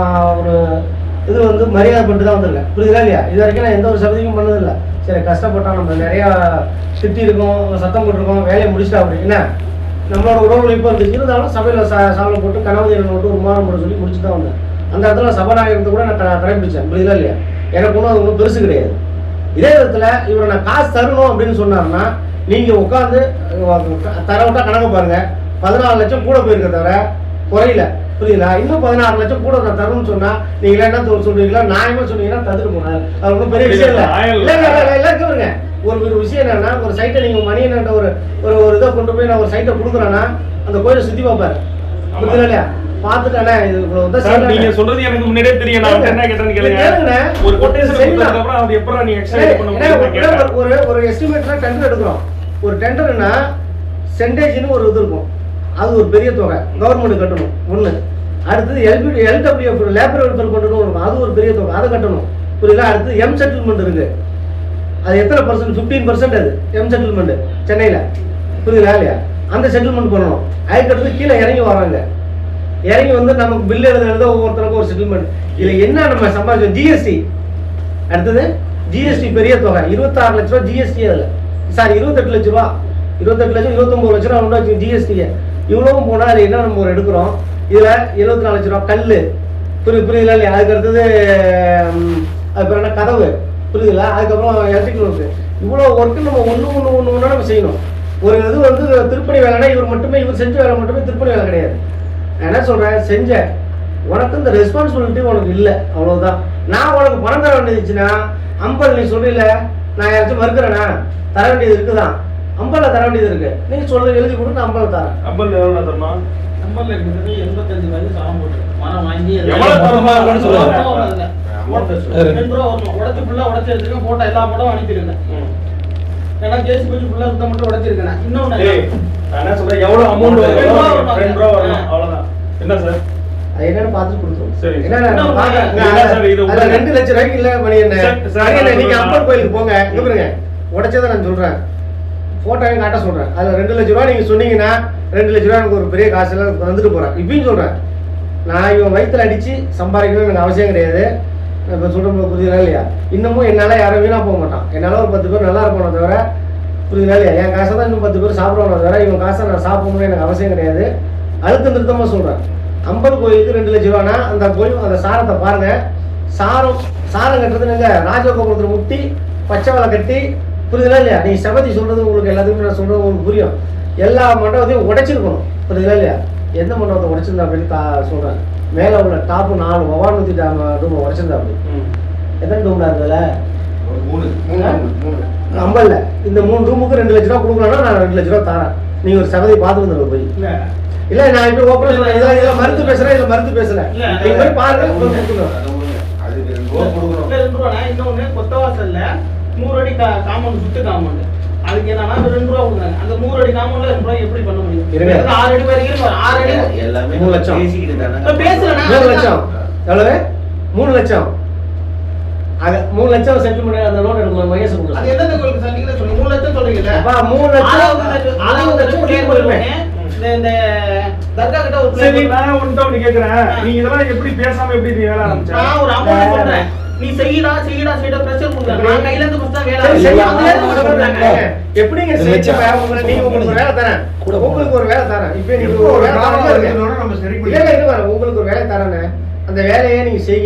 ஒரு இது வந்து மரியாதை பண்ணிட்டு தான் வந்திருக்கேன். புரியுதா இல்லையா? இது வரைக்கும் நான் எந்த ஒரு சபதியும் பண்ணதில்லை. சரி, கஷ்டப்பட்டோம், நம்ம நிறையா திட்டிருக்கோம், சத்தம் போட்டிருக்கோம், வேலையை முடிச்சிட்டா அப்படி என்ன நம்மளோட உடல் உழைப்பு இருந்துச்சு. இருந்தாலும் சபையில் சாலம் போட்டு கனவு போட்டு ஒரு மாதம் போட்டு சொல்லி முடிச்சு தான் வந்தேன். அந்த இடத்துல சபாநாயகத்தை கூட நான் கடைபிடிச்சேன். புரியுதா இல்லையா? எனக்கு ஒன்றும் அது ஒன்றும் பெருசு கிடையாது. இதே விதத்தில் இவரை நான் காசு தரணும் அப்படின்னு சொன்னார்னா நீங்கள் உட்காந்து தரவிட்டா கணக்கு பாருங்க, 14 லட்சம் கூட போயிருக்க தவிர குறையில. புரியுதா? இன்னும் 16 லட்சம் கூட நான் தரணும்னு சொன்னா நீங்களா என்ன சொல்றீங்களா? நியாயமா சொன்னீங்கன்னா தந்துட்டு போனாரு. அது ஒன்றும் பெரிய விஷயம் இல்லை. இல்லைங்க, ஒரு விஷயம் என்னன்னா, ஒரு சைட்டை நீங்க மணியன் ஒரு ஒரு இதை கொண்டு போய் நான் ஒரு சைட்டை கொடுக்குறேன்னா அந்த கோயிலை சுத்தி பார்ப்பாரு. புரியுதா இல்லையா? பார்த்துட்டானே இது நீங்க சொல்றது எனக்கு முன்னாடியே தெரியும். நான் என்ன கேட்டேன்னு கேளுங்க. ஒரு கொட்டேஷன் கொடுத்ததுக்கு அப்புறம் அது எப்பறா நீ எக்ஸ்ட்ரா பண்ண ஒரு எஸ்டிமேட்ல டெண்டர் எடுக்கிறோம். ஒரு டெண்டர்னா சென்டேஜ்னு ஒரு இது இருக்கும். அது ஒரு பெரிய தொகை கவர்மெண்ட் கட்டணும் ஒன்று. அடுத்தது எல்டபிள்யூஎஃப் லேபர் வெல்ஃபேர் கட்டணும் இருக்கும், அது ஒரு பெரிய தொகை, அதை கட்டணும். புரியுதா? அடுத்து எம் செட்டில்மெண்ட் இருக்கு. அது எத்தனை பர்சன்ட்? 15% அது எம் செட்டில்மெண்ட் சென்னையில். புரியுதா இல்லையா? அந்த செட்டில்மெண்ட் பண்ணணும். அதுக்கடுத்து கீழே இறங்கி வராங்க. இறங்கி வந்து நமக்கு பில் எழுத ஒவ்வொருத்தருக்கும் ஒரு செட்டில்மெண்ட். இதில் என்ன நம்ம சம்பாதிச்சோம்? ஜிஎஸ்டி. அடுத்தது ஜிஎஸ்டி பெரிய தொகை, 26 லட்ச ரூபா ஜிஎஸ்டி. அதில் சாரி 28 லட்ச ரூபா, 28 லட்சம் 29 லட்ச ரூபா உண்டாச்சு ஜிஎஸ்டியை. இவ்வளவும் போனால் அதில் என்ன நம்ம ஒரு எடுக்கிறோம்? இதில் 74 லட்ச ரூபா கல். புரியுதா இல்லையா? அதுக்கு அடுத்தது அதுக்கப்புறம் என்ன கதவு. புரியுதுங்களா? அதுக்கப்புறம் எலக்ட்ரிக்கல் ஒர்க்கு. இவ்வளோ ஒர்க்கு நம்ம ஒன்று நம்ம செய்யணும். ஒரு இது வந்து திருப்பணி வேலைனா இவர் செஞ்ச வேலை மட்டுமே திருப்பணி வேலை கிடையாது. நான் என்ன சொல்கிறேன், செஞ்சேன், உனக்கு இந்த ரெஸ்பான்சிபிலிட்டி உனக்கு இல்லை, அவ்வளோதான். நான் உனக்கு பணம் தர வேண்டியதுச்சுன்னா 50 நீ சொல்றீல, நான் யாராச்சும் மறுக்கிறேன்னா தர வேண்டியது இருக்குதான். 50 தர வேண்டியது இருக்கு. நீங்க சொல்ல எழுதி கொடுத்து நான் 50 தரேன். 50 எவ்வளவு தரணும்? 50 இருக்குது 85 வயசு சாலம் போட்டு மரம் வாங்கி எவ்வளவு தரணும் சொல்லுங்க. 2 ரூபா வரணும். உடைச்சு ஃபுல்லா உடைச்சு எடுத்துருக்கேன். போட்டோ எல்லா போட்டோவும் அனுப்பியிருக்கேன். ஏன்னா ஜேசி போச்சு ஃபுல்லா சுத்தம் மட்டும் உடைச்சிருக்கேன். இன்னொன்னு என்ன சொல்றேன், எவ்வளவு அமௌண்ட் வரும்? 2 ரூபா வரணும், அவ்வளவுதான். என்ன சார் அது என்னன்னு பார்த்து கொடுத்துருவோம். சரி, என்ன 2 லட்சம் ரூபாய்க்கு இல்லை மணி. என்ன நீங்க அம்பர் கோயிலுக்கு போங்க, இங்க பாருங்க, உடைச்சதை நான் சொல்றேன், போட்டோவையும் காட்ட சொல்றேன். அதுல 2 லட்ச ரூபா நீங்க சொன்னீங்கன்னா 2 லட்ச ரூபா எனக்கு ஒரு பெரிய காசு எல்லாம் வந்துட்டு போறேன். இப்பயும் சொல்றேன், நான் இவன் வயிற்றுல அடிச்சு சம்பாதிக்கணும்னு எனக்கு அவசியம் கிடையாது. இப்போ சொல்ற புரியுதா இல்லையா? இன்னமும் என்னால் யாரும் வீணா போக மாட்டான். என்னால் ஒரு 10 பேர் நல்லா இருப்போம் தவிர, புரியுதா இல்லையா? என் காசை தான் இன்னும் 10 பேர் சாப்பிடுவோம் தவிர இவன் காசை நான் சாப்பிடணும்னு எனக்கு அவசியம் கிடையாது. அழுத்த நிறுத்தமாக சொல்றேன். அம்பர் கோயிலுக்கு 2 லட்ச ரூபானா அந்த கோயில் அந்த சாரத்தை பாருங்க. சாரம் கட்டுறதுங்க ராஜகோபுரத்தில் முட்டி பச்சை வலை கட்டி. புரியுதா இல்லையா? நீ சபதி சொல்றது உங்களுக்கு எல்லாத்துக்குமே நான் சொல்றது உங்களுக்கு புரியும். எல்லா மண்டபத்தையும் உடைச்சிருக்கணும். புரியுதா இல்லையா? எந்த மண்டபத்தை உடைச்சிருந்தா அப்படின்னு சொல்றேன். மேலே உள்ள டாப்பு 4 பவானூத்தி ரூம் உடைச்சிருந்தா அப்படி. எத்தனை ரூம்ல இருந்ததுல? 3. நம்பல. இந்த 3 ரூமுக்கு 2 லட்ச ரூபா கொடுக்கணும்னா நான் 2 லட்ச ரூபா தரேன். நீங்க ஒரு சபதி பார்த்து வந்துடுங்க போய். இல்ல நான் இப்ப ஓபன் சொல்றேன், இதெல்லாம் மறுத்து பேசுறேன், இல்ல மறுத்து பேசுறேன். நீங்க போய் பாருங்க, இன்னொன்னு கொத்தவாசல்ல 3 அடி காம்பவுண்ட் சுத்து காம்பவுண்ட். அதுக்கு என்னன்னா 2 ரூபா கொடுக்குறாங்க. அந்த 3 அடி காம்பவுண்ட்ல 2 ரூபா எப்படி பண்ண முடியும்? 6 அடி வரைக்கும் 6 அடி எல்லாமே 3 லட்சம் பேசிக்கிட்டு தானே பேசுறேன். 3 லட்சம் எவ்வளவு? 3 லட்சம். அது 3 லட்சம் செட்டில் பண்ணி அந்த லோன் எடுக்கணும். மகேஷ் கொடுங்க. அது எந்த கோயிலுக்கு சார்? நீங்களே சொல்லுங்க. 3 லட்சம் சொல்றீங்கல்ல? அப்பா 3 லட்சம் 6 லட்சம் கிளியர் பண்ணுவேன். இந்த தர்கா கிட்ட ஒரு சரி, நான் ஒன்னு கேக்குறேன். நீங்க இதெல்லாம் எப்படி பேசாம எப்படி நீ வேலை ஆரம்பிச்சா? நான் ஒரு அமௌண்ட் சொல்றேன், நீ செய்யடா பிரஷர் கொடுங்க. நான் கையில இருந்து ஃபர்ஸ்ட் தான் வேலை எப்படிங்க செய்ய நீங்க உங்களுக்கு ஒரு வேலை தரேன், உங்களுக்கு ஒரு வேலை தரேன். இப்போ நீங்க ஒரு வேலை தரேன், உங்களுக்கு ஒரு வேலை தரேன். அந்த வேலையை நீங்க செய்யுங்க.